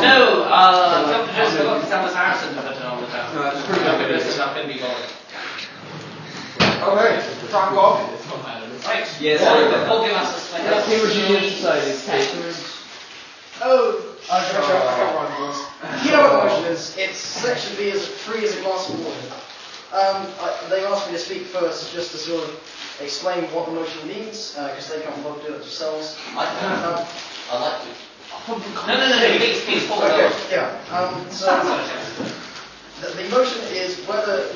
No, Dr. Joseph got Thomas Harrison to put it on the phone. No, it's pretty good. This is not going to be bothered. Okay, Frank off. Right. Yes, Paul, give us a slide. What would you need to say? Oh, I can't write the words. You know what the motion is? It's section B is free as a glass of water. They asked me to speak first just to sort of explain what the motion means, because they can't both do it themselves. I'd like to. No, please, Paul. Okay, yeah. The motion is whether,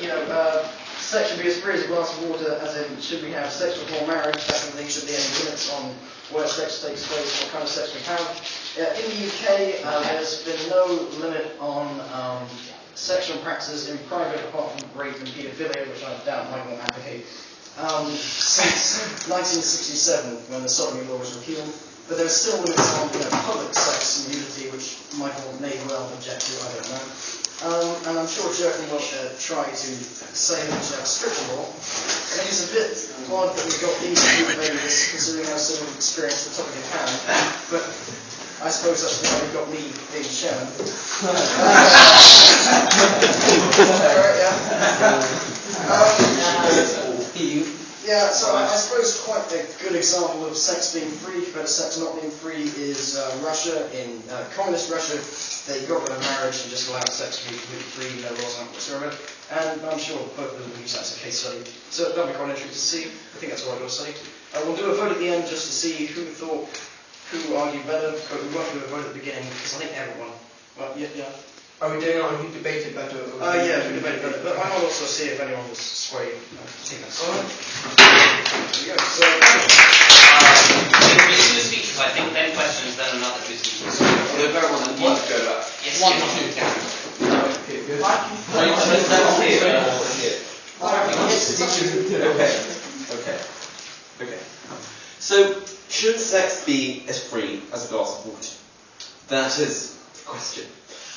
section B is free as a glass of water, as in, should we have sex before marriage, secondly, should there be any limits on where sex takes place, what kind of sex we have. In the UK, there's been no limit on sexual practices in private, apart from rape and paedophilia, which I doubt Michael will advocate, since 1967, when the sodomy law was repealed. But there are still limits on public sex and nudity, which Michael may well object to, I don't know. And I'm sure Jeremy will try to say that we should have a stricter law. I think it's a bit odd that we've got these two ladies, considering how sort of experienced the topic at hand. But I suppose that's why we've got me being chairman. Yeah, so I suppose quite a good example of sex being free compared to sex not being free is Russia. In communist Russia, they got rid of marriage and just allowed sex to be completely free, no laws on it whatsoever. And I'm sure both of them will use that as a case study. So that'll be quite interesting to see. I think that's all I've got to say. We'll do a vote at the end just to see who argued better, but we won't do a vote at the beginning because I think everyone. Well, yeah. Are we doing it on who debated better? Yeah, we debated better. But I might also see if anyone was swayed. I think that's fine. There we go. So, There's two speeches, I think, then questions, then another two speeches. We'll go on and one to go back. Yes, One yes. to two. Okay, good. Okay. So, should sex be as free as a glass of water? That is the question.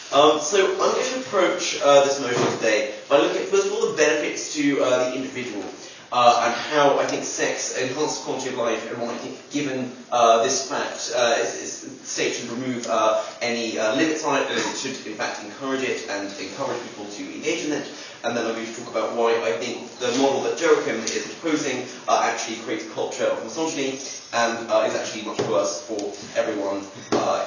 So I'm going to approach this motion today by looking at, first of all, the benefits to the individual and how I think sex enhances quality of life, and what I think, given this fact, the state should remove any limits on it, and it should in fact encourage it and encourage people to engage in it. And then I'm going to talk about why I think the model that Joachim is proposing actually creates a culture of misogyny and is actually much worse for everyone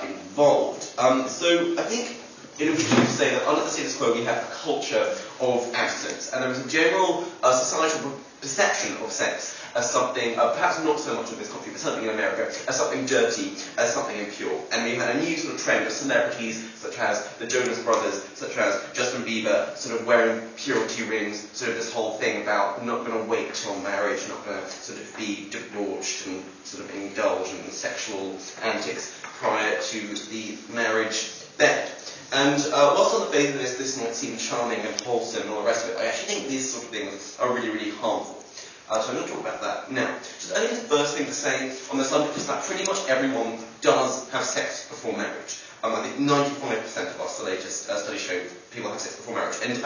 involved. So I think we do say that under the status quo we have a culture of abstinence, and there is a general societal perception of sex as something, perhaps not so much in this country, but certainly in America, as something dirty, as something impure. And we've had a new sort of trend of celebrities, such as the Jonas Brothers, such as Justin Bieber, sort of wearing purity rings, sort of this whole thing about not going to wait till marriage, not going to sort of be debauched and sort of indulge in sexual antics prior to the marriage bed. And whilst on the face of this might seem charming and wholesome and all the rest of it, I actually think these sort of things are really, really harmful. So I'm going to talk about that now. Just I think the first thing to say on the subject is that pretty much everyone does have sex before marriage. I think 95% of us, the latest study showed, people have sex before marriage. And if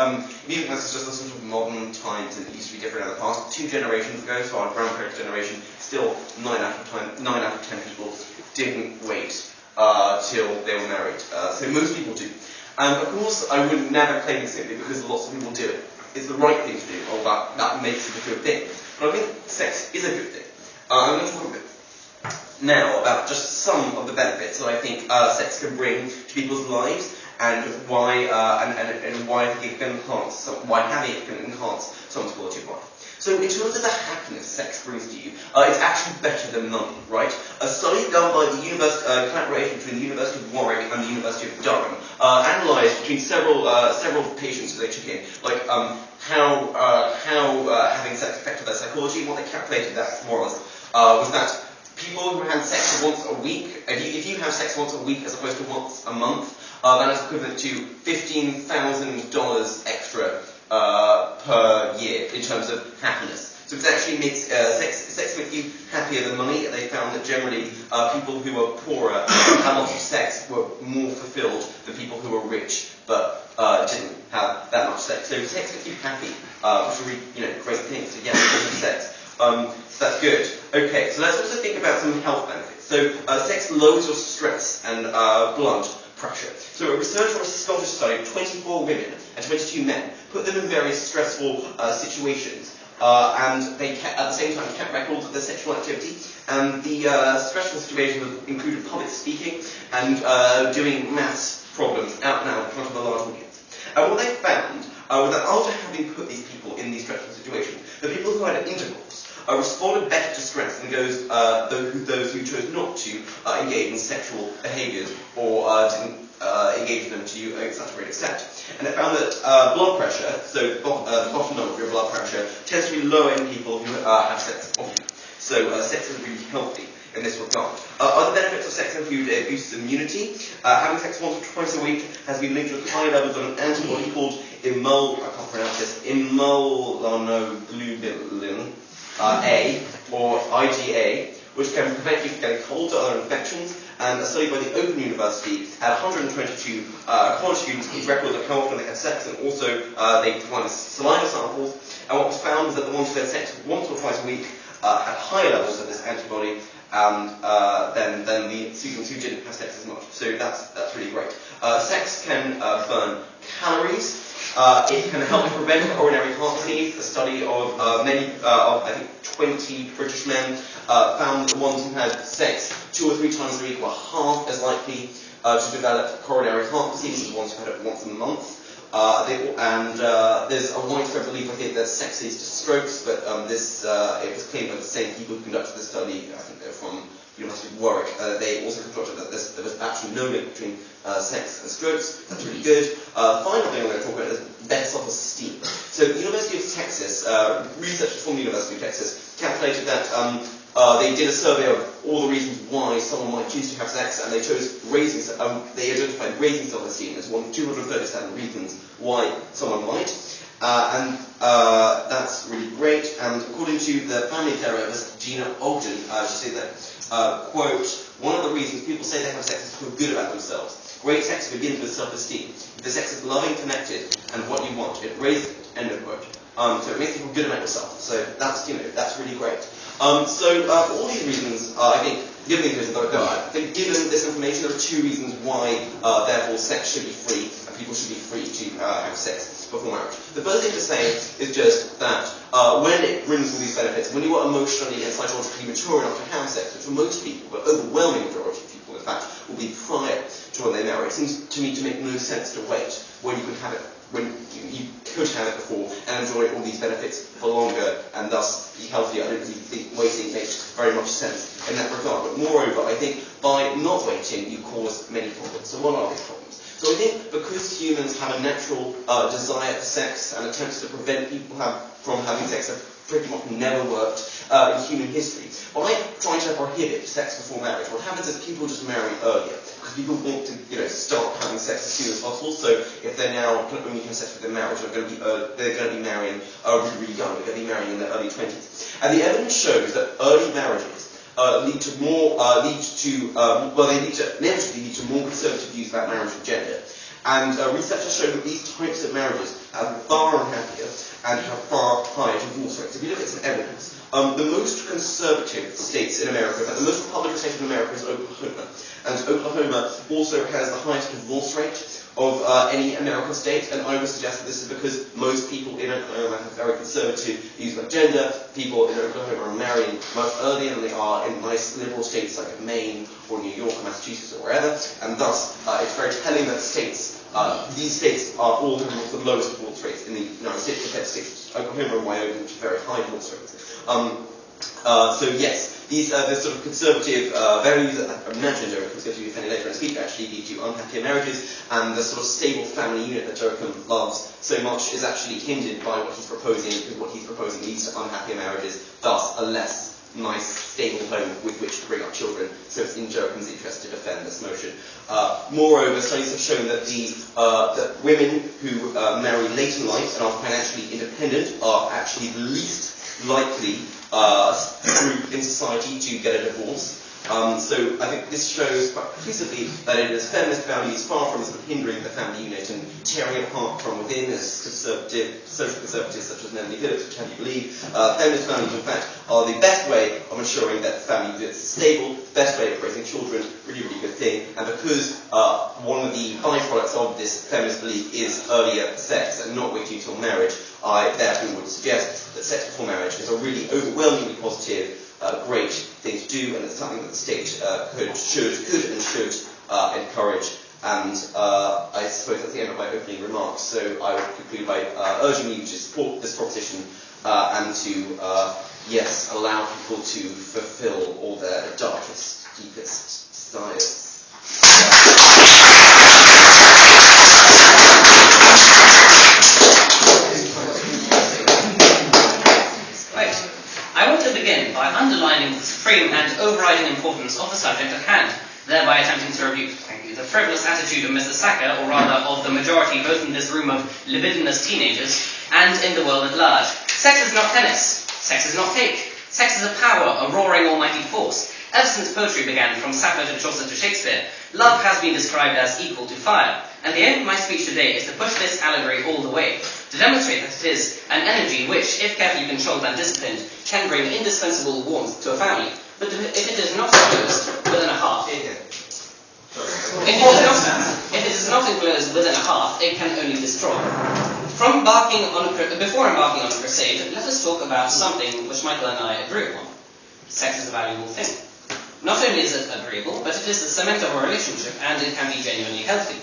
you think this is just a sort of modern times and it used to be different in the past, 2 generations ago, so our grandparents' generation, still 9 out of 10 people didn't wait till they were married. So most people do. And of course, I would never claim it simply because lots of people do it. It's the right thing to do, or that makes it a good thing. But I think sex is a good thing. I'm going to talk a bit now about just some of the benefits that I think sex can bring to people's lives, and why and why I think it can enhance, why having it can enhance someone's quality of life. So in terms of the happiness sex brings to you, it's actually better than money, right? A study done by the collaboration between the University of Warwick and the University of Durham analysed between several patients that they took in, like how having sex affected their psychology. And what they calculated that was that people who had sex once a week, if you have sex once a week as opposed to once a month, that is equivalent to $15,000 extra per year in terms of happiness. So it actually makes sex make you happier than money. They found that generally people who were poorer and had lots of sex were more fulfilled than people who were rich but didn't have that much sex. So sex makes you happy, which is a really great thing. So yeah, lots of sex. So that's good. Okay, so let's also think about some health benefits. So sex lowers your stress and blood pressure. So a researcher from a Scottish study of 24 women and 22 men put them in various stressful situations. And they kept, at the same time kept records of their sexual activity. And the stressful situations included public speaking and doing maths problems out and out in front of a large audience. And what they found was that after having put these people in these stressful situations, the people who had intervals responded better to stress than those who chose not to engage in sexual behaviours or didn't engage in them to such a great extent. And it found that blood pressure, so the bottom number of your blood pressure, tends to be lower in people who have sex often. So sex is really healthy in this regard. Other benefits of sex include it boosts immunity. Having sex once or twice a week has been linked with high levels of an antibody called immunoglobulin A, or IgA, which can prevent you from getting colds or other infections. And a study by the Open University had 122 college students keep records of how often they had sex, and also they provided saliva samples. And what was found was that the ones who had sex once or twice a week had higher levels of this antibody than the students who didn't have sex as much. So that's really great. Sex can burn calories. It can help to prevent coronary heart disease. A study of I think 20 British men found that the ones who had sex 2 or 3 times a week were half as likely to develop coronary heart disease as the ones who had it once a month. There's a widespread belief, I think, that sex leads to strokes, but it was claimed by the same people who conducted the study. I think they're from University of Warwick. They also concluded that there was actually no link between sex and strokes. That's really good. Final thing I'm going to talk about is better self-esteem. So the University of Texas, researchers from the University of Texas calculated that they did a survey of all the reasons why someone might choose to have sex, and they chose they identified raising self-esteem as one of 237 reasons why someone might. That's really great. And according to the family therapist Gina Ogden, she said that, quote, one of the reasons people say they have sex is to feel good about themselves. Great sex begins with self-esteem. If the sex is loving, connected, and what you want, it raises it, end of quote. So it makes you feel good about yourself. So that's really great. For all these reasons, I think, given these reasons, I think given this information, there are 2 reasons why, therefore, sex should be free, and people should be free to have sex before marriage. The first thing to say is just that when it brings all these benefits, when you are emotionally and psychologically mature enough to have sex, which for most people, but overwhelming majority of people, in fact, will be prior to when they marry, it seems to me to make no sense to wait when you can have it, when you could have it before and enjoy all these benefits for longer and thus be healthier. I don't really think waiting makes very much sense in that regard. But moreover, I think by not waiting, you cause many problems. So what are these problems? So I think because humans have a natural desire for sex, and attempts to prevent people from having sex have pretty much never worked in human history. By trying to prohibit sex before marriage, what happens is people just marry earlier. Because people want to, start having sex as soon as possible. So if they're now only having sex with their marriage, they're going to be marrying really young. They're going to be marrying in their early 20s. And the evidence shows that early marriages lead to inevitably lead to more conservative views about marriage and gender. And research has shown that these types of marriages are far unhappier and have far higher divorce rates. If you look at some evidence, the most conservative states in America, the most Republican state in America is Oklahoma. And Oklahoma also has the highest divorce rate of any American state, and I would suggest that this is because most people in Oklahoma have very conservative views about gender. People in Oklahoma are marrying much earlier than they are in nice liberal states like Maine or New York or Massachusetts or wherever, and thus it's very telling that these states are all have the lowest divorce rates in the United States compared to states like Oklahoma and Wyoming, which are very high divorce rates. So yes, these sort of conservative values that I imagine Joachim's going to be defending later in the speech actually lead to unhappier marriages, and the sort of stable family unit that Joachim loves so much is actually hindered by what he's proposing, because what he's proposing leads to unhappier marriages, thus a less nice, stable home with which to bring up children. So it's in Joachim's interest to defend this motion. Moreover, studies have shown that that women who marry late in life and are financially independent are actually the least likely group in society to get a divorce. So I think this shows quite conclusively that it is feminist values far from sort of hindering the family unit and tearing it apart from within, as social conservatives such as Melanie Phillips would have you believe. Feminist values, in fact, are the best way of ensuring that the family unit is stable, best way of raising children, really, really good thing. And because one of the byproducts of this feminist belief is earlier sex and not waiting until marriage, I therefore would suggest that sex before marriage is a really overwhelmingly positive, great thing to do, and it's something that the state could and should encourage. And I suppose that's the end of my opening remarks. So I would conclude by urging you to support this proposition and to, yes, allow people to fulfil all their darkest, deepest desires. Right. I want to begin by underlining the supreme and overriding importance of the subject at hand, thereby attempting to rebuke, the frivolous attitude of Mrs. Sacker, or rather of the majority both in this room of libidinous teenagers and in the world at large. Sex is not tennis. Sex is not cake. Sex is a power, a roaring almighty force. Ever since poetry began, from Sappho to Chaucer to Shakespeare, love has been described as equal to fire. And the aim of my speech today is to push this allegory all the way, to demonstrate that it is an energy which, if carefully controlled and disciplined, can bring indispensable warmth to a family. But if it is not enclosed within a hearth, if it is not enclosed within a hearth, it can only destroy. Before embarking on a crusade, let us talk about something which Michael and I agree upon. Sex is a valuable thing. Not only is it agreeable, but it is the cement of a relationship, and it can be genuinely healthy.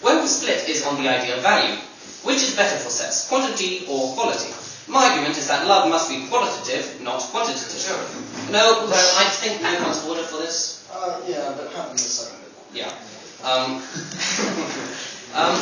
When we split is on the idea of value. Which is better for sex, quantity or quality? My argument is that love must be qualitative, not quantitative. No, well, I think Pentagon's order for this. Yeah, but happen the second bit. Yeah.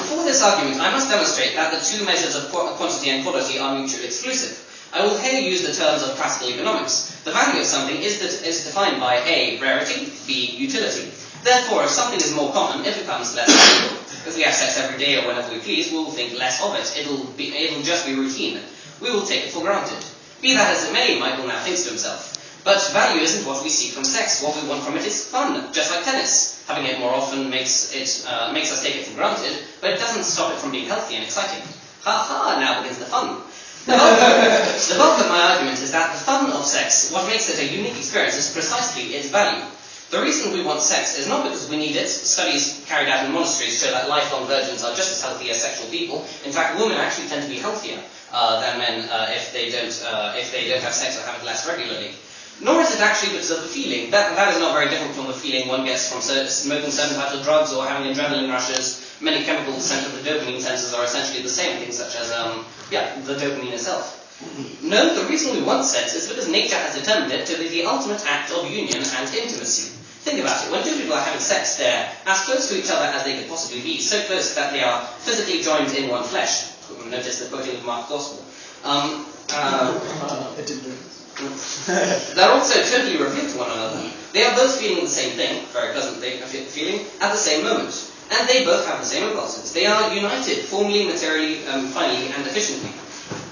For this argument, I must demonstrate that the two measures of quantity and quality are mutually exclusive. I will here use the terms of classical economics. The value of something is defined by A, rarity, B, utility. Therefore, if something is more common, it becomes less valuable. If we have sex every day or whenever we please, we will think less of it. It'll just be routine. We will take it for granted. Be that as it may, Michael now thinks to himself. But value isn't what we seek from sex. What we want from it is fun, just like tennis. Having it more often makes us take it for granted, but it doesn't stop it from being healthy and exciting. Ha, now begins the fun. The bulk of my argument is that the fun of sex, what makes it a unique experience, is precisely its value. The reason we want sex is not because we need it. Studies carried out in monasteries show that lifelong virgins are just as healthy as sexual people. In fact, women actually tend to be healthier than men if they don't have sex or have it less regularly. Nor is it actually because of the feeling. That is not very different from the feeling one gets from smoking certain types of drugs or having adrenaline rushes. Many chemicals sent to the dopamine sensors are essentially the same things, such as the dopamine itself. No, the reason we want sex is because nature has determined it to be the ultimate act of union and intimacy. Think about it. When two people are having sex, they're as close to each other as they could possibly be, so close that they are physically joined in one flesh. Notice the quoting of Mark's Gospel. They're also totally revealed to one another. They are both feeling the same thing, very pleasant feeling, at the same moment. And they both have the same impulses. They are united, formally, materially, finally, and efficiently.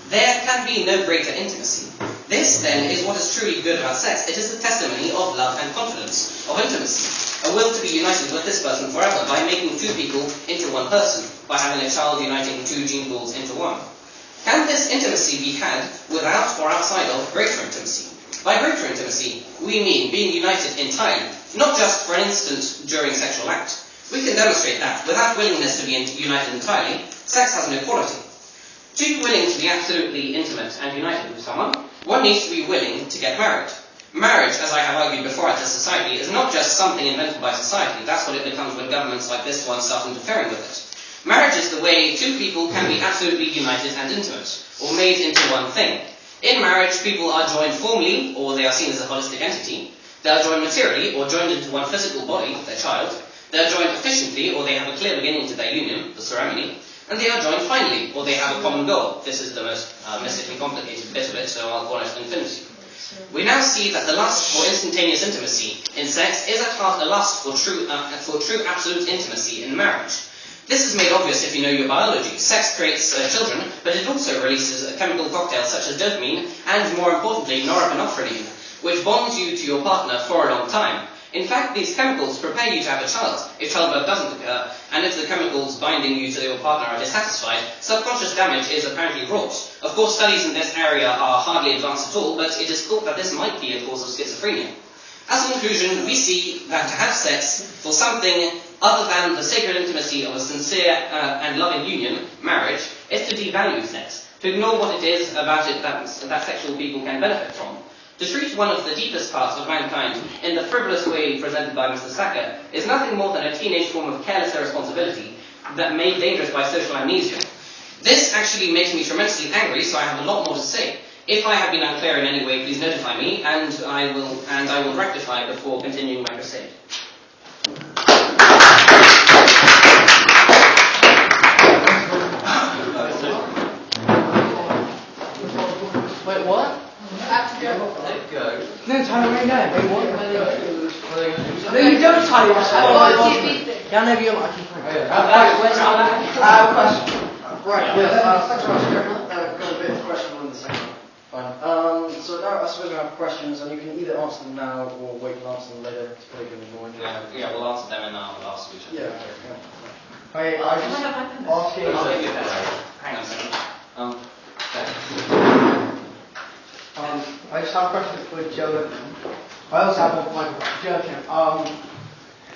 There can be no greater intimacy. This, then, is what is truly good about sex. It is the testimony of love and confidence, of intimacy. A will to be united with this person forever by making two people into one person, by having a child uniting two gene pools into one. Can this intimacy be had without or outside of greater intimacy? By greater intimacy, we mean being united entirely, not just for an instant during sexual act. We can demonstrate that without willingness to be united entirely, sex has no quality. To be willing to be absolutely intimate and united with someone, one needs to be willing to get married. Marriage, as I have argued before at this society, is not just something invented by society. That's what it becomes when governments like this one start interfering with it. Marriage is the way two people can be absolutely united and intimate, or made into one thing. In marriage, people are joined formally, or they are seen as a holistic entity. They are joined materially, or joined into one physical body, their child. They are joined efficiently, or they have a clear beginning to their union, the ceremony. And they are joined finally, or they have a common goal. This is the most mystically complicated bit of it, so I'll call it infinity. We now see that the lust for instantaneous intimacy in sex is at heart a lust for true absolute intimacy in marriage. This is made obvious if you know your biology. Sex creates children, but it also releases a chemical cocktail such as dopamine and, more importantly, norepinephrine, which bonds you to your partner for a long time. In fact, these chemicals prepare you to have a child if childbirth doesn't occur, and if the chemicals binding you to your partner are dissatisfied, subconscious damage is apparently wrought. Of course, studies in this area are hardly advanced at all, but it is thought that this might be a cause of schizophrenia. As a conclusion, we see that to have sex for something other than the sacred intimacy of a sincere and loving union, marriage, is to devalue sex, to ignore what it is about it that sexual people can benefit from. To treat one of the deepest parts of mankind in the frivolous way presented by Mr. Sacker is nothing more than a teenage form of careless irresponsibility that made dangerous by social amnesia. This actually makes me tremendously angry, so I have a lot more to say. If I have been unclear in any way, please notify me, and I will rectify before continuing my crusade. Wait, what? Let go. No, Tyler, where are you going? Wait, what? No, you don't, Tyler. Yeah, no, you're lucky. Where's Question. Right, got a bit of question on the second one. Fine. So now I suppose we have questions, and you can either answer them now or wait and answer them later. It's probably going to be more interesting. Yeah, we'll answer them in our last speech. Yeah. I was just asking. I'll give you that. Hang on a second. I just have a question for Joe. I also have one for Michael. Joe,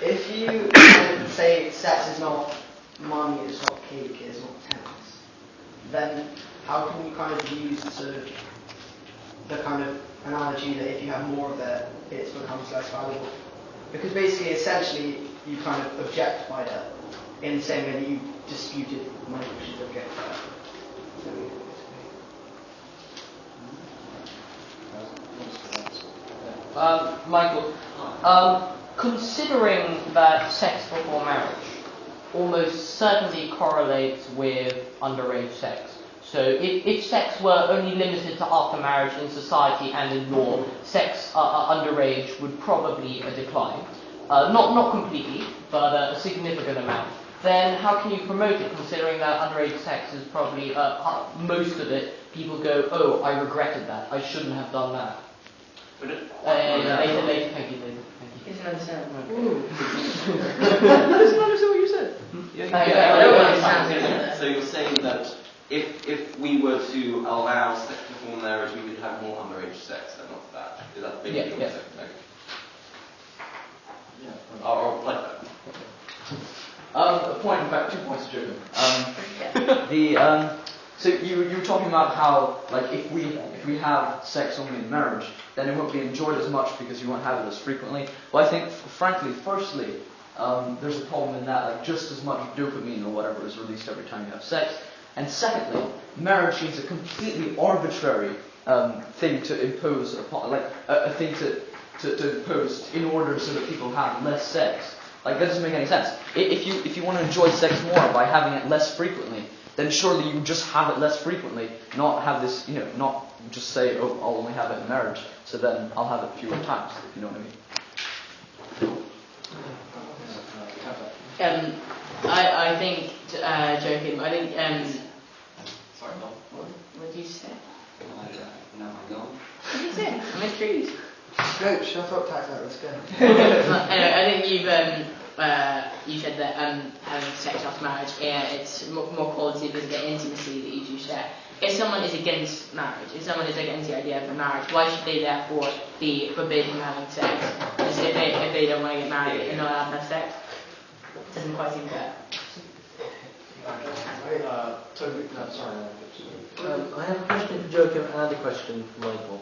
if you say sex is not money, it's not cake, it's not tennis, then how can you kind of use sort of the kind of analogy that if you have more of it, it becomes less valuable? Because basically, essentially, you kind of objectified it in the same way that you disputed money, which is objectified. Michael, considering that sex before marriage almost certainly correlates with underage sex. So if sex were only limited to after marriage in society and in law, sex underage would probably decline. Not completely, but a significant amount. Then how can you promote it, considering that underage sex is probably, most of it, people go, oh, I regretted that, I shouldn't have done that. Later, thank you. He doesn't understand. That doesn't understand what you said. So you're saying that if we were to allow sex before marriage, we would have more underage sex than not that? Is that basically what you're saying? Okay. Yeah. I'll reply to that. A point, in fact, 2 points to Joe. So you were talking about how, like, if we have sex only in marriage, then it won't be enjoyed as much because you won't have it as frequently. Well, I think, frankly, firstly, there's a problem in that, like, just as much dopamine or whatever is released every time you have sex. And secondly, marriage is a completely arbitrary thing to impose upon, like a thing to impose in order so that people have less sex. Like, that doesn't make any sense. If you want to enjoy sex more by having it less frequently, then surely you just have it less frequently, not have this, not just say, oh, I'll only have it in marriage, so then I'll have it fewer times, if you know what I mean. I think, joking, I think, Sorry, no. what did you say? No, I know. What did you say? I'm intrigued. Go, shut up, Taco, let's go. Anyway, I think you said that having sex after marriage, it's more quality because you get intimacy that you do share. If someone is against marriage, if someone is against the idea of marriage, why should they therefore be forbidden from having sex? Because if they don't want to get married and not allowed to have sex, it doesn't quite seem fair. I have a question for Joachim and a question for Michael.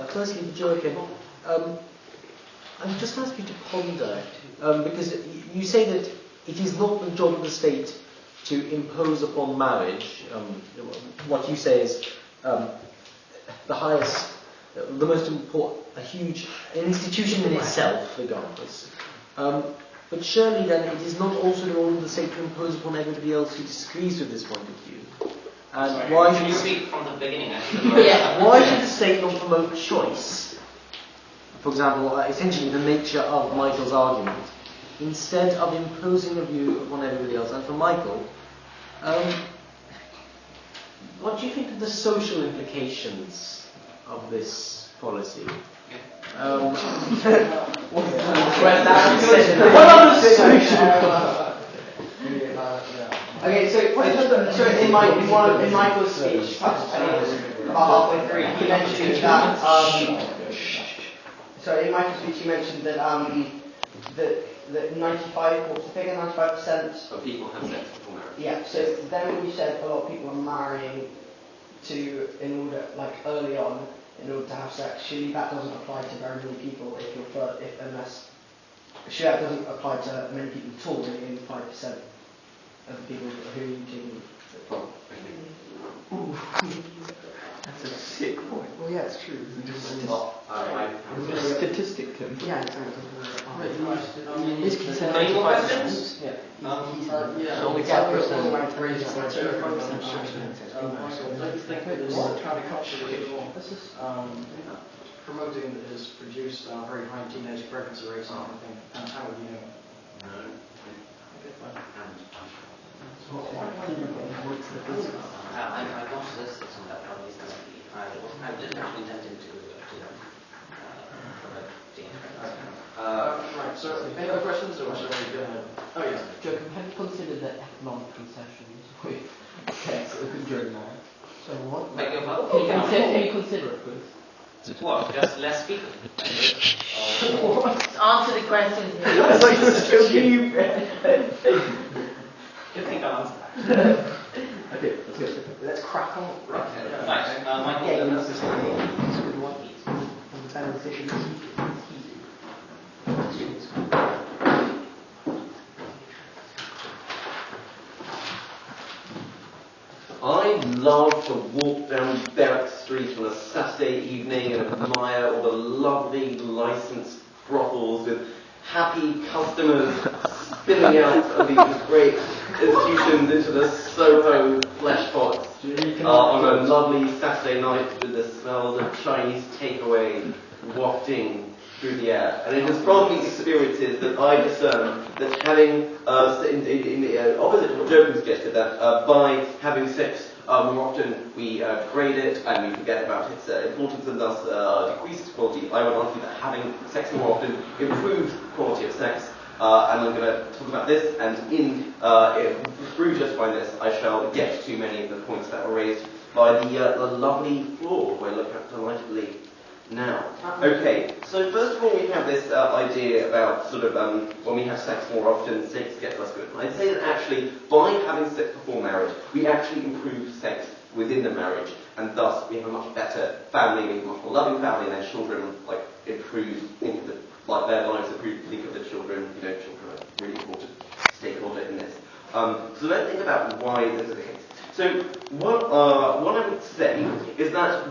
Firstly, for Joachim, I'm just asking you to ponder, because you say that it is not the job of the state to impose upon marriage. What you say is the highest, the most important, an institution in itself, regardless. But surely then it is not also the role of the state to impose upon everybody else who disagrees with this point of view. And Sorry, why can you should speak from the beginning? why should the state not promote choice? For example, essentially the nature of Michael's argument, instead of imposing a view upon everybody else. And for Michael, what do you think of the social implications of this policy? Okay, so in Michael's speech, perhaps about halfway through, he mentioned that. So in Michael's speech, he mentioned that that 95, what was the figure? 95% of people have sex before marriage. Yeah. So then when you said a lot of people are marrying in order, like early on, in order to have sex, surely that doesn't apply to very many people surely that doesn't apply to many people at all, only 5% of the people who are using That's a sick point. Well, yeah, it's true. Statistic, Tim. Yeah, Any more questions? Yeah. Only 5%. I think that is trying to capture the promoting that has produced very high teenage pregnancy rates and everything. How would you know? I watched this on that one recently. I didn't actually intend to promote teenage pregnancy. Right, so any other questions or shall we go ahead? Oh yeah. Joachim, have you considered the economic concessions with sex during marriage? So what? Beg your pardon? Can you consider it, please? What? Just less people? Answer the question. You think I'll answer that? Okay, let's go. Let's crack on. Okay. Right. Michael, Yeah, that's it's a good one. The beneficial. I love to walk down Berwick Street on a Saturday evening and admire all the lovely licensed brothels with happy customers spilling out of these great institutions into the Soho flesh pots on a lovely Saturday night with the smells of Chinese takeaway wafting through the air. And it is from these experiences that I discern that having, in the opposite to what Joachim suggested, that by having sex more often we degrade it and we forget about its importance and thus decrease its quality. I would argue that having sex more often improves the quality of sex. And I'm going to talk about this, and through justifying this, I shall get to many of the points that were raised by the lovely floor, who I look at delightedly now. Okay, so first of all we have this idea about sort of when we have sex more often, sex gets less good. And I'd say that actually by having sex before marriage, we actually improve sex within the marriage, and thus we have a much better family, we have a much more loving family, and their children improve, think of their lives improve, think of the children, children are a really important stakeholder in this. So let's think about why this is the case. So what I would say is that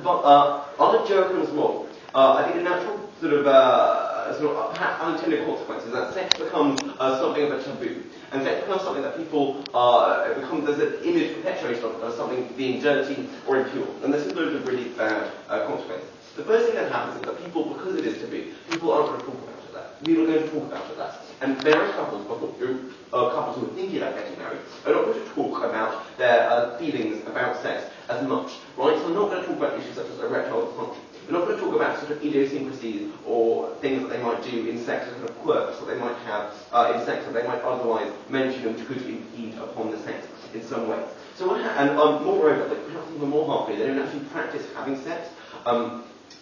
under Joachim's model, I think a natural sort of unintended consequence is that sex becomes something of a taboo, and sex becomes something that people there's an image perpetuated of something being dirty or impure, and this is loads of really bad consequences. The first thing that happens is that people, because it is taboo, people aren't going to talk about it less. People are going to talk about it less. And married couples, couples who are thinking about getting married, are not going to talk about their feelings about sex as much, right? So they're not going to talk about issues such as erectile dysfunction. They're not going to talk about sort of idiosyncrasies or things that they might do in sex, or kind of quirks that they might have in sex that they might otherwise mention and could impede upon the sex in some way. So moreover, perhaps even more harmfully, they don't actually practice having sex.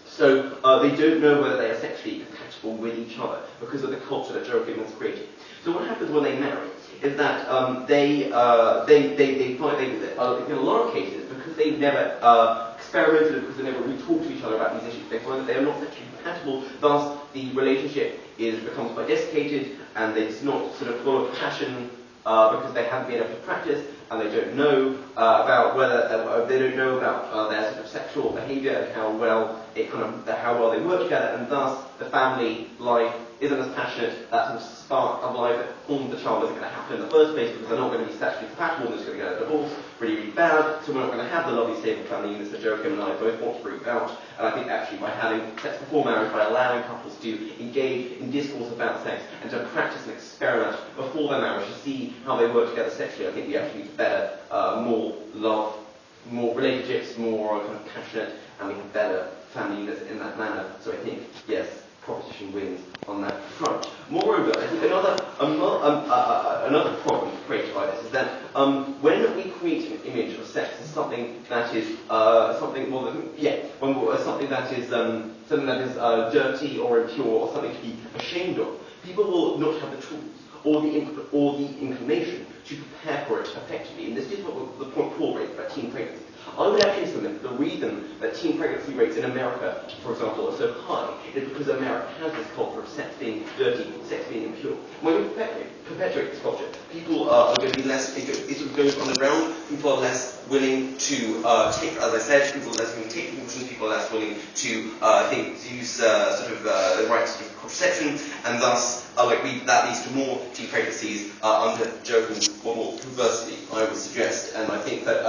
So they don't know whether they are sexually compatible with each other because of the culture that Joachim has created. So what happens when they marry is that they find in a lot of cases, because they've never experimented, because they never really talked to each other about these issues, they find that they are not sexually compatible. Thus, the relationship becomes quite desiccated, and it's not sort of full of passion because they haven't been able to practice. And they don't know about their sort of sexual behaviour and how well they work together, and thus the family life isn't as passionate. That sort of spark of life that formed the child isn't going to happen in the first place because they're not going to be sexually compatible. They're just going to get a divorce, really, really bad. So we're not going to have the lovely stable family units that Joachim and I both want to bring about. And I think actually by having sex before marriage, by allowing couples to engage in discourse about sex and to practice and experiment before their marriage to see how they work together sexually, I think we actually get better, more love, more relationships, more kind of passionate, and we have better family units in that manner. So I think, yes, proposition wins on that front. Moreover, I think another problem created by this is that when we create an image of sex as something that is something that is dirty or impure or something to be ashamed of, people will not have the tools or the inclination to prepare for it effectively. And this is what the point Paul raised about teen pregnancy. I would actually submit that the reason that teen pregnancy rates in America, for example, are so high is because America has this culture of sex being dirty, sex being impure. When we perpetuate this culture, people are going to be less, it goes on the ground, people are less willing to take, as I said, people are less willing to take precautions, people are less willing to use the right sort of contraception, and thus that leads to more teen pregnancies under Joachim's model. Conversely, I would suggest, and I think that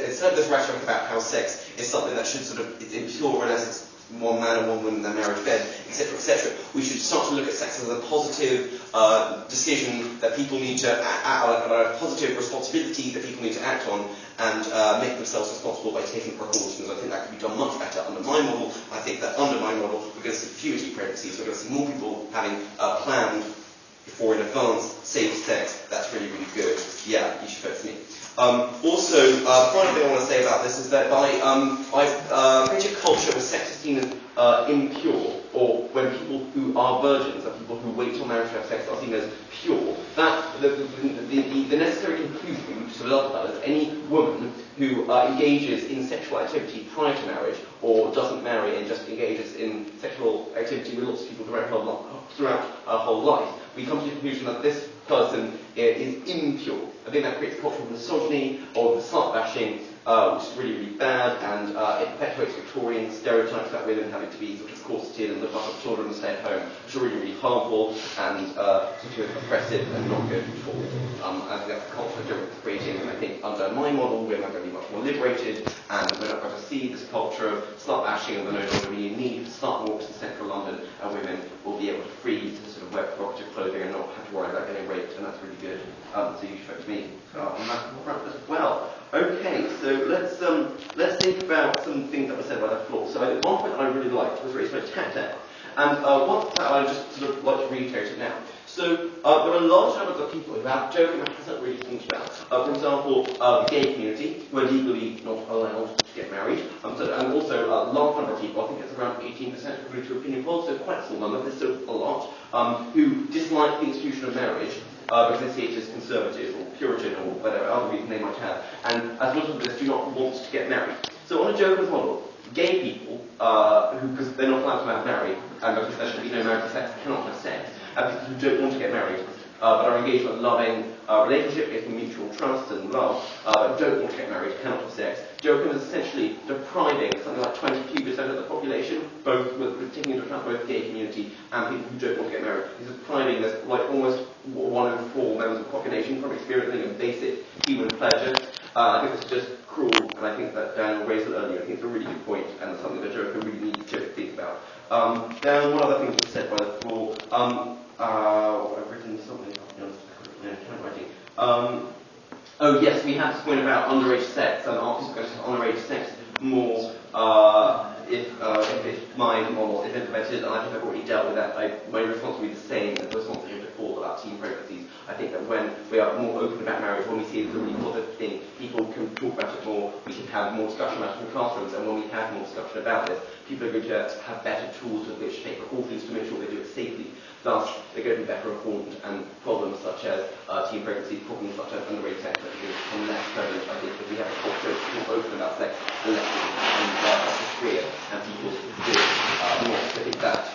instead of this rhetoric about how sex is something that should it's impure unless it's one man and one woman in their marriage bed, etc., we should start to look at sex as a positive decision that people need to a positive responsibility that people need to act on and make themselves responsible by taking precautions. I think that could be done much better under my model. I think that under my model we're going to see fewer teen pregnancies, we're going to see more people having planned before in advance safe sex. That's really, really good. Yeah, you should vote for me. Also, the final thing I want to say about this is that by creating a culture where sex is seen as impure, or when people who are virgins or people who wait till marriage to have sex are seen as pure, that the necessary conclusion we would result of that is any woman who engages in sexual activity prior to marriage, or doesn't marry and just engages in sexual activity with lots of people throughout her whole life, we come to the conclusion that this person is impure. I think that creates a culture of misogyny or slut bashing, which is really, really bad, and it perpetuates Victorian stereotypes about women having to be sort of corseted and look after children and stay at home, which are really, really harmful and sort of oppressive and not good at all. I think that's the culture that we're creating, and I think under my model we're not going to be much more liberated, and we're not going to see this culture of slut bashing, and we're no longer really in need for slut walks in central London, and women will be able to free to sort of wear provocative clothing and not have to worry about getting raped, and that's really good. So you should vote for me on that front as well. Okay, so let's think about some things that were said by the floor. So one point that I really liked was raised by Tata, and one that I just sort of like to reiterate it now. So there are large numbers of people who have Joachim hasn't really thought about. For example, the gay community, who are legally not allowed to get married, and also a large number of people, I think it's around 18% according to opinion polls, so quite a small number, there's still a lot, who dislike the institution of marriage because they see it as conservative or Puritan or whatever other reason they might have, and as a result of this do not want to get married. So on a Joachim's model, gay people, because they're not allowed to marry, and because there should be no marriage sex, cannot have sex, and people who don't want to get married, but are engaged in a loving relationship based on mutual trust and love, but don't want to get married, cannot have sex. Joachim is essentially depriving something like 22% of the population, both with taking into account both the gay community and people who don't want to get married. He's depriving this, like almost 1 in 4 members of the population from experiencing a basic human pleasure. I think it's just cruel, and I think that Daniel raised it earlier. I think it's a really good point, and it's something that Joachim really needs to think about. Then one other thing was said by the floor. I've written something. Oh yes, we had this point about underage sex, and artists going to underage sex more if my model is implemented, and I think I've already dealt with that. My response will be the same as the response I gave before about teen pregnancies. I think that when we are more open about marriage, when we see it as a really positive thing, people can talk about it more, we can have more discussion about it in classrooms, and when we have more discussion about this, people are going to have better tools with which to take precautions to make sure they do it safely. Thus, they're going to be better informed, and problems such as teen pregnancy, problems such as underage sex, become less prevalent. I think if we have a culture more open about sex, the less it's freer, and people do more. I think that.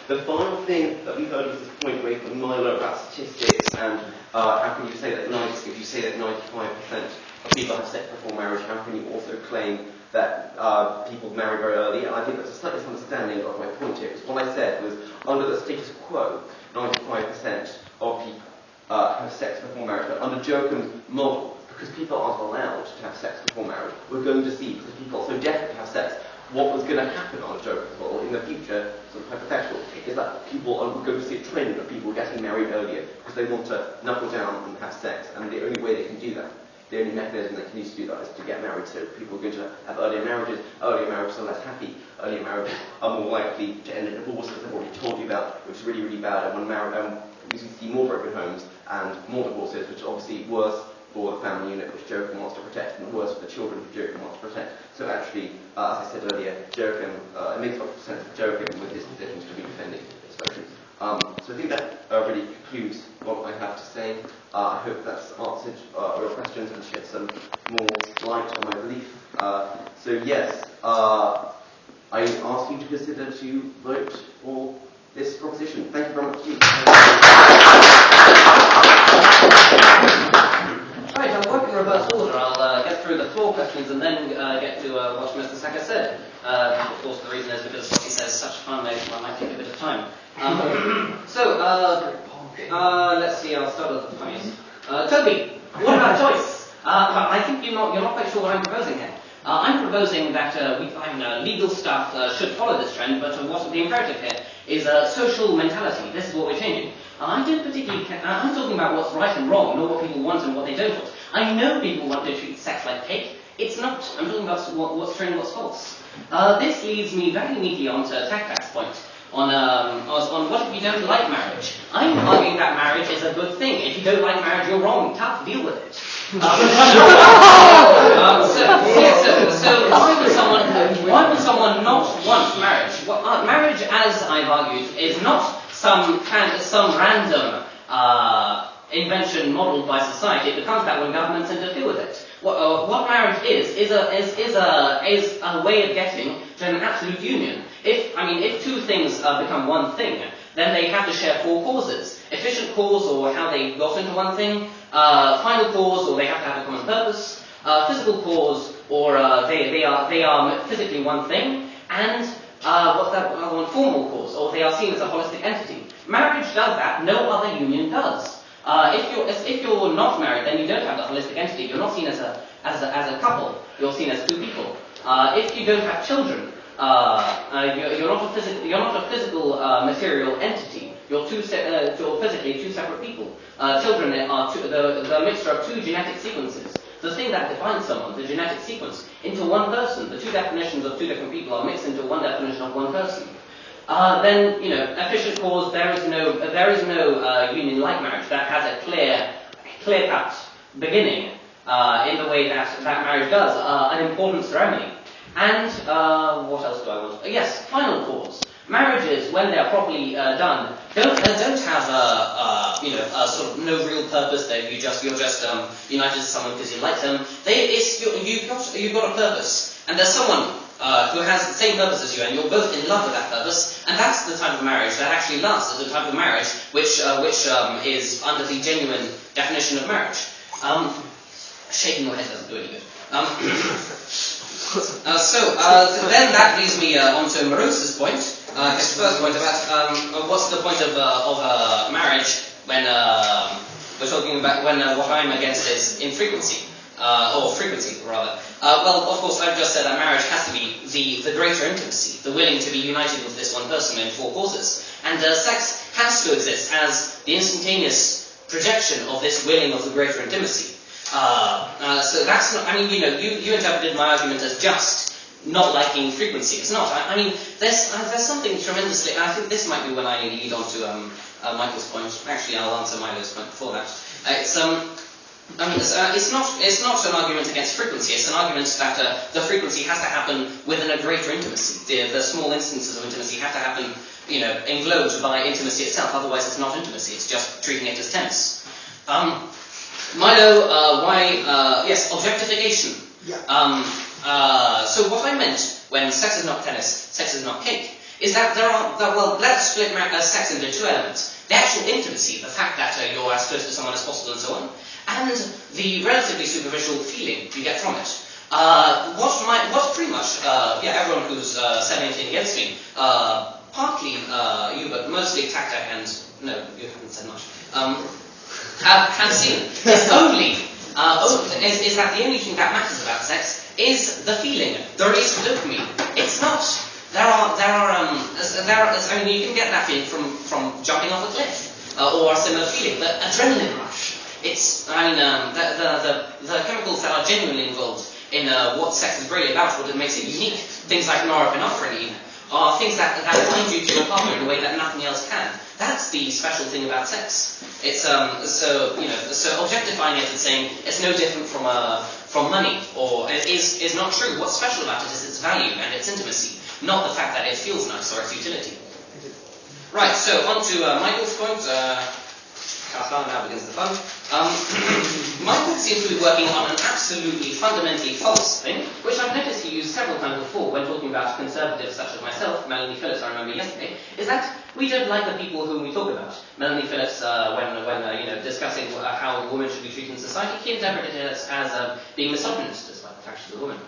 The final thing that we heard was this point made from Milo about statistics and how can you say that if you say that 95% of people have sex before marriage, how can you also claim that people marry very early? And I think that's a slight misunderstanding of my point here, because what I said was under the status quo, 95% of people have sex before marriage, but under Joachim's model, because people aren't allowed to have sex before marriage, we're going to see, because people are so desperate to have sex, what was going to happen on a Joachim's model in the future, sort of hypothetical, is that people are going to see a trend of people getting married earlier because they want to knuckle down and have sex, and the only way they can do that the only mechanism that can use to do that is to get married. So people are going to have earlier marriages are less happy, earlier marriages are more likely to end in divorce, as I've already told you about, which is really, really bad. And when we see more broken homes and more divorces, which is obviously worse for the family unit which Joachim wants to protect, and worse for the children which Joachim wants to protect. So actually, as I said earlier, Joachim, it makes a lot of sense for Joachim with his positions to be defending his motions. So I think that really concludes what I have to say. I hope that's answered your questions and shed some more light on my belief. So yes, I ask you to consider to vote for this proposition. Thank you very much indeed. Right, I'll work in reverse order. I'll get through the floor questions and then get to what Mr. Saka said. Of course, the reason is because what he says is such fun, I might take a bit of time. Let's see, I'll start with the toys. Toby, what about choice? I think you're not quite sure what I'm proposing here. I'm proposing that legal stuff should follow this trend, but what the imperative here is social mentality. This is what we're changing. I don't particularly I'm talking about what's right and wrong, not what people want and what they don't want. I know people want to treat sex like cake. It's not. I'm talking about what's true and what's false. This leads me very neatly on to Taktak's point on what if you don't like marriage. I'm arguing that marriage is a good thing. If you don't like marriage, you're wrong. Tough, deal with it. So why would someone not want marriage? Well, marriage, as I've argued, is not some random invention modelled by society. It becomes that when governments interfere with it. What marriage is a way of getting to an absolute union. If two things become one thing, then they have to share four causes: efficient cause, or how they got into one thing; final cause, or they have to have a common purpose; physical cause, or they are physically one thing; and what's that other one? Formal cause, or they are seen as a holistic entity. Marriage does that. No other union does. If you're not married, then you don't have the holistic entity. You're not seen as a couple. You're seen as two people. If you don't have children, you're not a physical material entity. You're physically two separate people. Children are the mixture of two genetic sequences. The thing that defines someone, the genetic sequence, into one person. The two definitions of two different people are mixed into one definition of one person. Then, efficient cause, there is no union like marriage that has a clear-cut beginning in the way that marriage does, an important ceremony. And what else do I want? Yes, final cause. Marriages, when they are properly done, don't have a sort of no real purpose. That you're just united to someone because you like them. You've got a purpose, and there's someone who has the same purpose as you, and you're both in love with that purpose, and that's the type of marriage that actually lasts. Is the type of marriage which is under the genuine definition of marriage. Shaking your head doesn't do any good. Then that leads me on to Marosa's point. His first point about what's the point of marriage when we're talking about when what I'm against is infrequency. Or frequency, rather. Well, of course, I've just said that marriage has to be the greater intimacy, the willing to be united with this one person in four causes. And sex has to exist as the instantaneous projection of this willing of the greater intimacy. So that's not, you interpreted my argument as just not liking frequency. It's not. There's something tremendously, and I think this might be when I lead on to Michael's point. Actually, I'll answer Milo's point before that. It's not an argument against frequency. It's an argument that the frequency has to happen within a greater intimacy. The small instances of intimacy have to happen, englobed by intimacy itself. Otherwise, it's not intimacy. It's just treating it as tense. Milo, yes, objectification. Yeah. So what I meant when sex is not tennis, sex is not cake, is that let's split sex into two elements. The actual intimacy, the fact that you're as close to someone as possible and so on, and the relatively superficial feeling you get from it. What's pretty much, everyone who's said anything against me, partly you, but mostly Taktak and, no, you haven't said much, have seen, is that the only thing that matters about sex is the feeling, the release of dopamine. It's not. You can get that feeling from jumping off a cliff, or a similar feeling, but adrenaline rush. the chemicals that are genuinely involved in what sex is really about, what it makes it unique, things like norepinephrine, are things that bind you to your partner in a way that nothing else can. That's the special thing about sex. It's so objectifying it and saying it's no different from money or is not true. What's special about it is its value and its intimacy, not the fact that it feels nice or its utility. Right, so on to Michael's point. Now begins the fun. Michael seems to be working on an absolutely fundamentally false thing, which I've noticed he used several times before when talking about conservatives such as myself, Melanie Phillips, I remember yesterday, is that we don't like the people whom we talk about. Melanie Phillips, when discussing how women should be treated in society, he interpreted it as being misogynist, despite the fact she's a woman.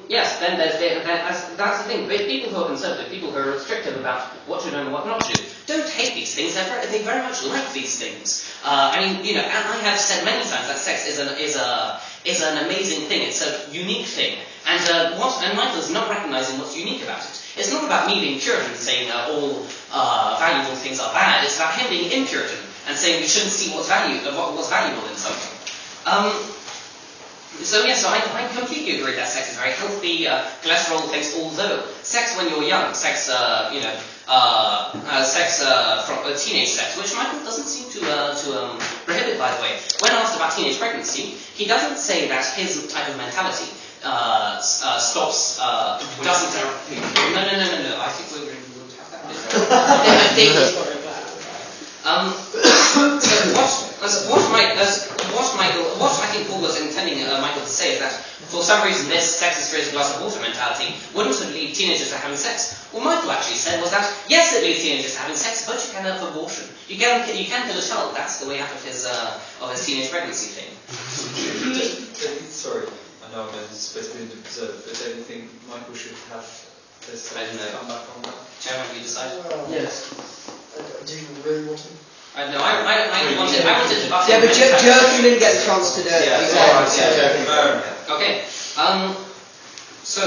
Yes, then that's the thing. People who are conservative, people who are restrictive about what to do and what not to do, don't hate these things. They very much like these things. And I have said many times that sex is an amazing thing. It's a unique thing. And Michael is not recognizing what's unique about it. It's not about me being Puritan saying all valuable things are bad. It's about him being impuritan and saying we shouldn't see what's valuable in something. So I completely agree that sex is very healthy, cholesterol things, although sex when you're young, sex from teenage sex, which Michael doesn't seem to prohibit, by the way. When asked about teenage pregnancy, he doesn't say that his type of mentality stops, doesn't... No, I think we would have that. What I think Paul was intending Michael to say is that for some reason this sex is free as a glass of water mentality wouldn't lead teenagers to having sex. What Michael actually said was that yes, it leads teenagers to having sex, but you can have abortion. You can kill a child. That's the way out of his teenage pregnancy thing. Sorry, I know I'm supposed to be observed, but don't you think Michael should have this come back on that? Chairman, you decide? Yes. Do you really want to? No, I wanted to butt Yeah, in but many times. Joe didn't get a chance to do it. Okay. So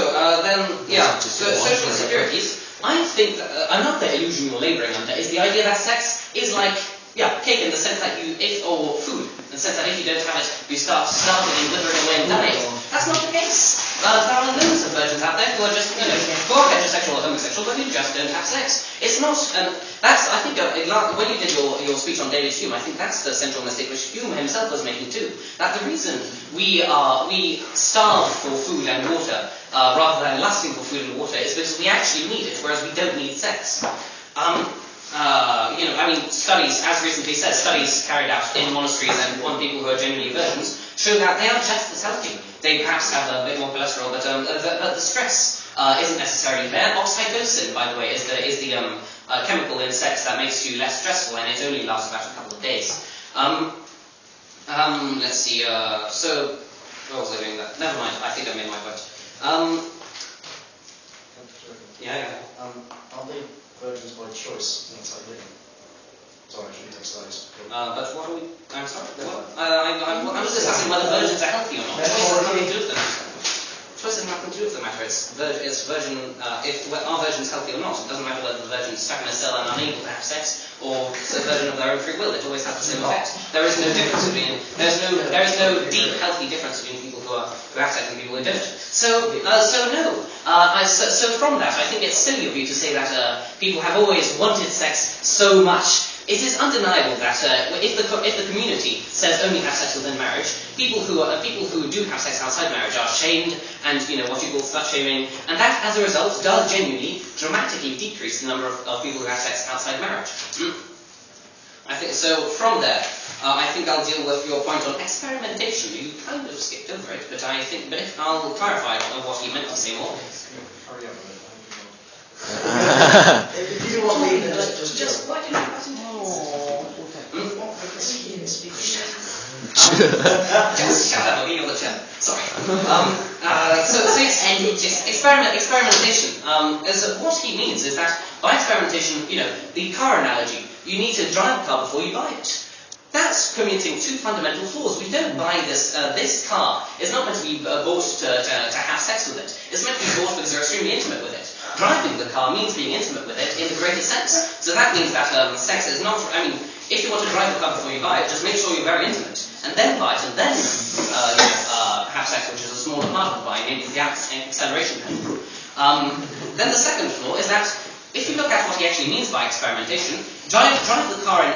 social insecurities. I think that another illusion you're labouring under is the idea that sex is like cake in the sense that or food, in the sense that if you don't have it, you start starving and withering away and dying. That's not the case. There are loads of virgins out there who are just, who are heterosexual or homosexual, but who just don't have sex. It's not, that's, I think, when you did your speech on David Hume, I think that's the central mistake which Hume himself was making too. That the reason we starve for food and water, rather than lusting for food and water, is because we actually need it, whereas we don't need sex. Studies, as recently said, studies carried out in monasteries and on people who are genuinely virgins show that they are just as healthy. They perhaps have a bit more cholesterol, but the stress isn't necessarily there. Oxytocin, by the way, is the chemical in sex that makes you less stressful, and it only lasts about a couple of days. Let's see. So, what was I doing that? Never mind. I think I made my point. Are they virgins by choice outside living? Sorry, I shouldn't take studies. But what are we... I'm sorry? What? I was discussing whether virgins are healthy or not. Choice has nothing to do with the matter. Choice has nothing to do with the matter. It's virgin... are virgins healthy or not? It doesn't matter whether the virgin's stuck in a cell and unable to have sex, or it's a virgin of their own free will. It always has the same effect. There is no difference between... There is no deep, healthy difference between people who have sex and people who don't. So from that, I think it's silly of you to say that people have always wanted sex so much. It is undeniable that if the community says only have sex within marriage, people who do have sex outside marriage are shamed and what you call slut shaming, and that as a result does genuinely dramatically decrease the number of people who have sex outside marriage. I think so. From there, I think I'll deal with your point on experimentation. You kind of skipped over it, but if I'll clarify what he meant to say more. Hurry up a bit. If you want me, then just why didn't you pass him? Just shut up, I'll give you the chair. Sorry. Experimentation. What he means is that by experimentation, the car analogy, you need to drive a car before you buy it. That's committing two fundamental flaws. We don't buy this. This car is not meant to be bought to have sex with it. It's meant to be bought because you're extremely intimate with it. Driving the car means being intimate with it in the greatest sense. So that means that sex is not. If you want to drive the car before you buy it, just make sure you're very intimate, and then buy it, and then have sex, which is a smaller part of the buying, maybe the acceleration pedal. Then the second flaw is that if you look at what he actually means by experimentation, driving the car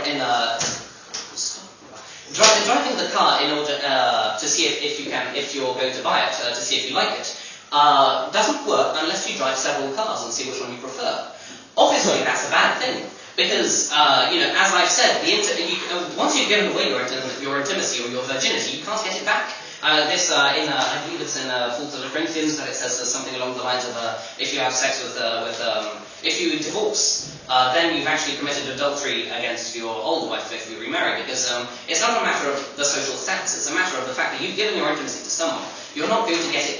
driving the car in order to see if you're going to buy it, to see if you like it, doesn't work unless you drive several cars and see which one you prefer. Obviously, that's a bad thing, because, as I've said, once you've given away your intimacy or your virginity, you can't get it back. I believe it's in Full to the Corinthians that it says something along the lines of, if you have sex if you divorce, then you've actually committed adultery against your old wife if you remarry, because it's not a matter of the social status, it's a matter of the fact that you've given your intimacy to someone. You're not going to get it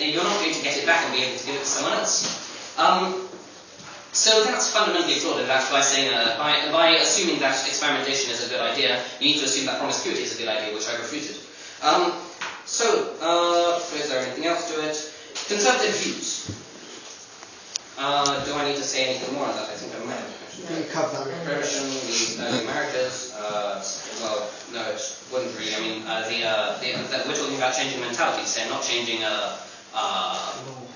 back and be able to give it to someone else. So that's fundamentally flawed in that by saying, by assuming that experimentation is a good idea, you need to assume that promiscuity is a good idea, which I refuted. Is there anything else to it? Conservative views. Do I need to say anything more on that? I think I might have actually. Prohibition, the early marriages. Well, no, it wouldn't really. I mean, we're talking about changing mentalities here, not changing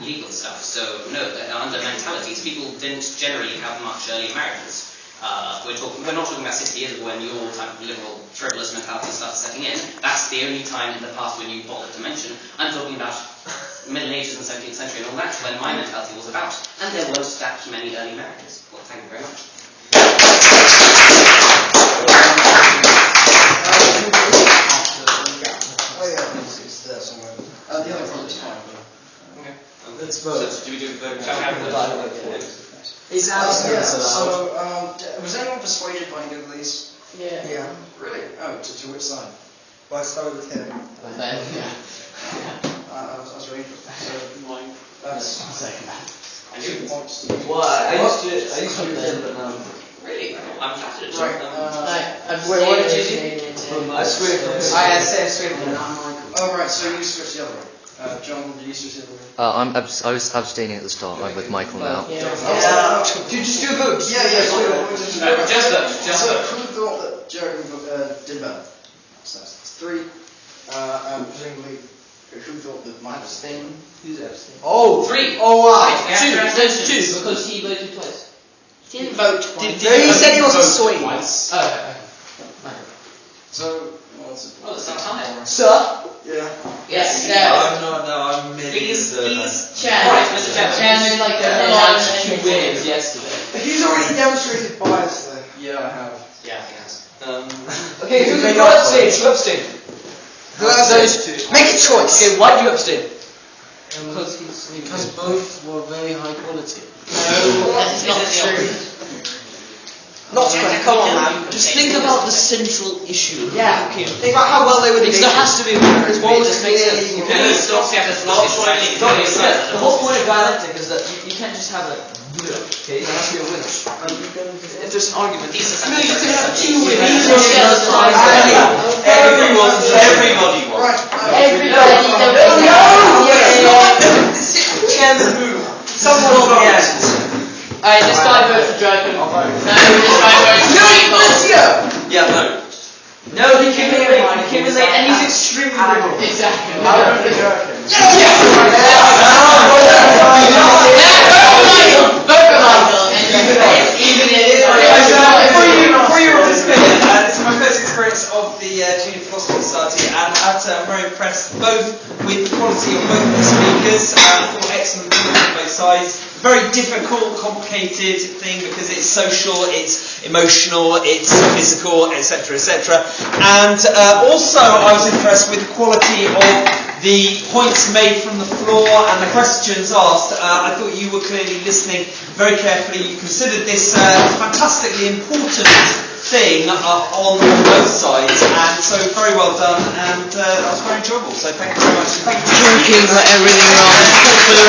legal stuff. So no, under mentalities, people didn't generally have much early marriages. We're not talking about 60 years ago when your type of liberal, frivolous mentality starts setting in. That's the only time in the past when you bothered to mention. I'm talking about Middle Ages and 17th century and all that, when my mentality was about. And there weren't that many early marriages. Well, thank you very much. It's there somewhere. The other one is fine. Okay. Let's vote. So, do we do vote? Was anyone persuaded by any of these? Yeah. Really? Oh, to which side? Well, I started with him. I was really interested. So, mine. That's And you? Well, I used to do him, but now. Really? I'm flattered. Right. What did you do? I swear from him. I said from him. Oh, right, so you switched the other way. John, did you switch the other way? I was abstaining at the start. I'm with Michael now. Do you just do a vote? Yeah. Just vote. Who thought that Jurgen did better? So that's 3. Presumably, who thought that Michael abstained? Who's abstaining? Oh! 3. Oh, wow. Right, There's 2, because he voted twice. He didn't vote twice. He said he wasn't swayed. Oh. So, what's it? Oh, it's not time. Sir? Yeah. Yes. I'm Please, Chairman. Right, Mr. Chairman. Chairman, like Launched 2 winners yesterday. He's already demonstrated bias there. Yeah, I have. Yeah, he has. Okay, who abstained? Who abstained? Those two. Make a choice. Okay, why do you abstain? Because both were very high quality. No, That's not true. Not true, come on, man. Just think about the central issue. Yeah. Think about how well they would Because there has to be a winner. It just makes sense. You can stop the philosophy. The whole point of dialectic is that you can't just have a winner, okay? There has to be a winner. If there's an argument, you can have 2 winners. Everybody wants. Right. Chairman move. Someone vote. Alright, this guy votes for Joachim. No, this guy votes for Michael. Yeah, no. no, he came in late, and he's extremely liberal. Exactly. For your participation, this is my first experience of the Junior Philosophy Society, and I'm very impressed both with the quality of both the speakers. I thought excellent talks on both sides. Very difficult, complicated thing because it's social, it's emotional, it's physical, etc., etc. And also, I was impressed with the quality of the points made from the floor and the questions asked. I thought you were clearly listening very carefully. You considered this fantastically important thing on both sides, and so very well done, and that was very enjoyable. So thank you very much. Joking, got everything wrong.